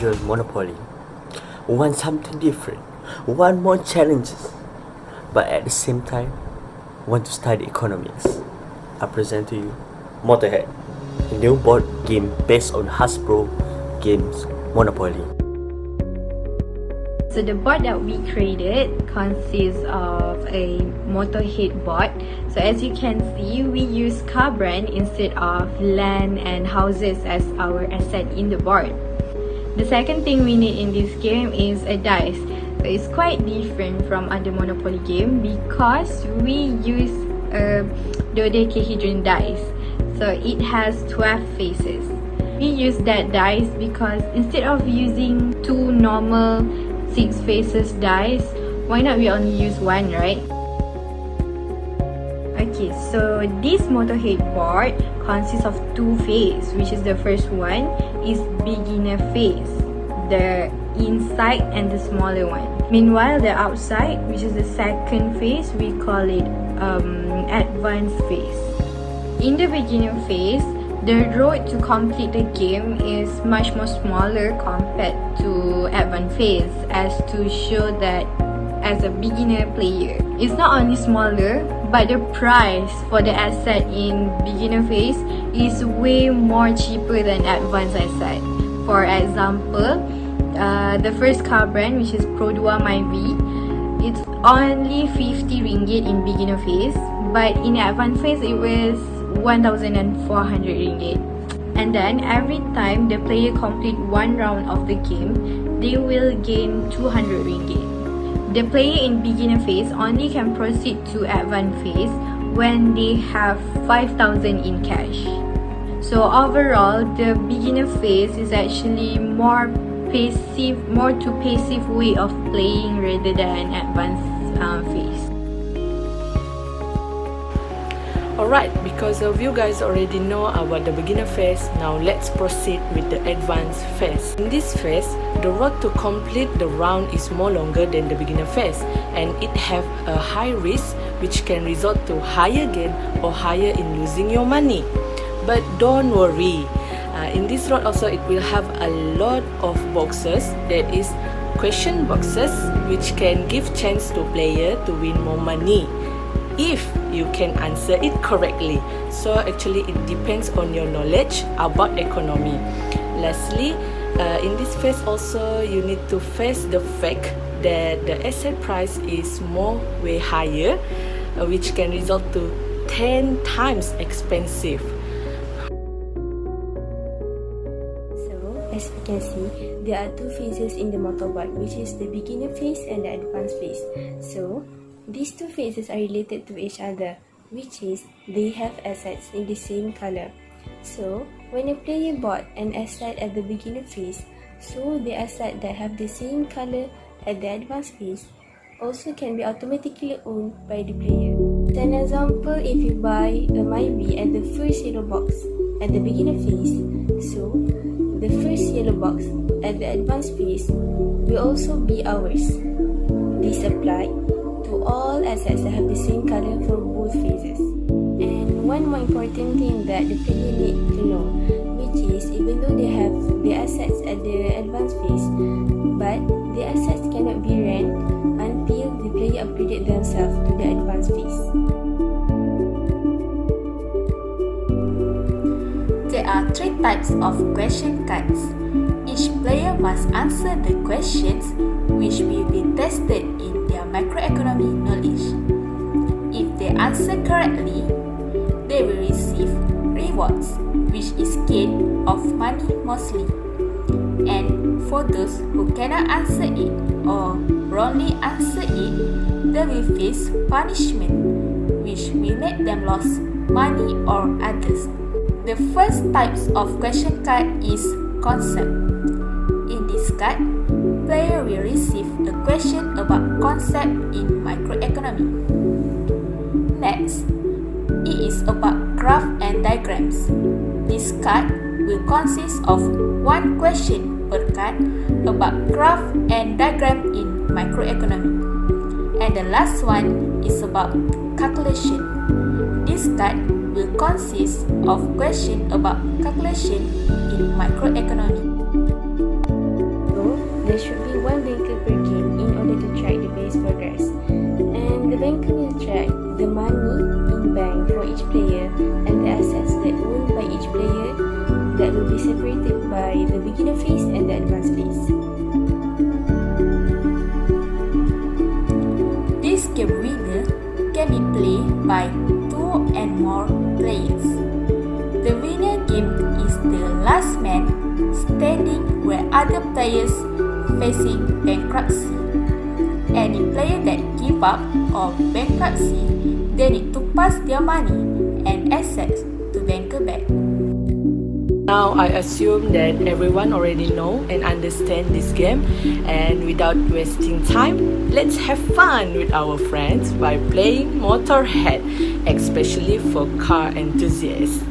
usual Monopoly, want something different, want more challenges, but at the same time want to study economics, I present to you Motorhead, a new board game based on Hasbro games Monopoly. So the board that we created consists of a Motorhead board. So as you can see, we use car brand instead of land and houses as our asset in the board. The second thing we need in this game is a dice. So it's quite different from other Monopoly game because we use a dodecahedron dice. So it has 12 faces. We use that dice because instead of using two normal 6 faces dice, why not we only use one, right? Okay, so this Motorhead board consists of 2 phases, which is the first one is beginner phase, the inside and the smaller one. Meanwhile, the outside, which is the second phase, we call it advanced phase. In the beginner phase, the road to complete the game is much more smaller compared to advanced phase, as to show that as a beginner player, it's not only smaller, but the price for the asset in beginner phase is way more cheaper than advanced asset. For example, the first car brand, which is Pro2 Myvi, it's only 50 ringgit in beginner phase, but in advanced phase it was 1,400 ringgit. And then every time the player complete one round of the game, they will gain 200 ringgit. The player in beginner phase only can proceed to advanced phase when they have 5,000 in cash. So overall, the beginner phase is actually more to passive way of playing rather than advanced phase. Alright, because of you guys already know about the beginner phase, now let's proceed with the advanced phase. In this phase, the road to complete the round is more longer than the beginner phase, and it have a high risk which can result to higher gain or higher in losing your money. But don't worry, in this road also it will have a lot of boxes, that is question boxes, which can give chance to player to win more money if you can answer it correctly. So actually it depends on your knowledge about economy. Lastly, in this phase also you need to face the fact that the asset price is way higher, which can result to 10 times expensive. So as we can see, there are 2 phases in the motorboard, which is the beginner phase and the advanced phase. So these 2 phases are related to each other, which is they have assets in the same color. So when a player bought an asset at the beginner phase, so the asset that have the same color at the advanced phase also can be automatically owned by the player. As an example, if you buy a Myvi at the first yellow box at the beginner phase, so the first yellow box at the advanced phase will also be ours. This apply to all assets that have the same color for both phases. And one more important thing that the player need to know, which is even though they have the assets at the advanced phase, but the assets cannot be rent until the player upgraded themselves to the advanced phase. There are 3 types of question cards. Each player must answer the questions which will be tested in their macroeconomy knowledge. If they answer correctly, they will receive rewards, which is gain of money mostly. And for those who cannot answer it or wrongly answer it, they will face punishment, which will make them lose money or others. The first types of question card is concept. In this card, player will receive a question about concept in microeconomy. Next, it is about graph and diagrams. This card will consist of 1 question per card about graph and diagram in microeconomy. And the last one is about calculation. This card will consist of question about calculation in microeconomy. there should be one banker per game in order to track the player's progress. And the banker will track the money in bank for each player and the assets that owned by each player that will be separated by the beginner phase and the advanced phase. This game winner can be played by 2 and more players. The winner game is the last man standing where other players facing bankruptcy. Any player that give up or bankruptcy, they need to pass their money and assets to banker back. Now I assume that everyone already know and understand this game, and without wasting time, let's have fun with our friends by playing Motorhead, especially for car enthusiasts.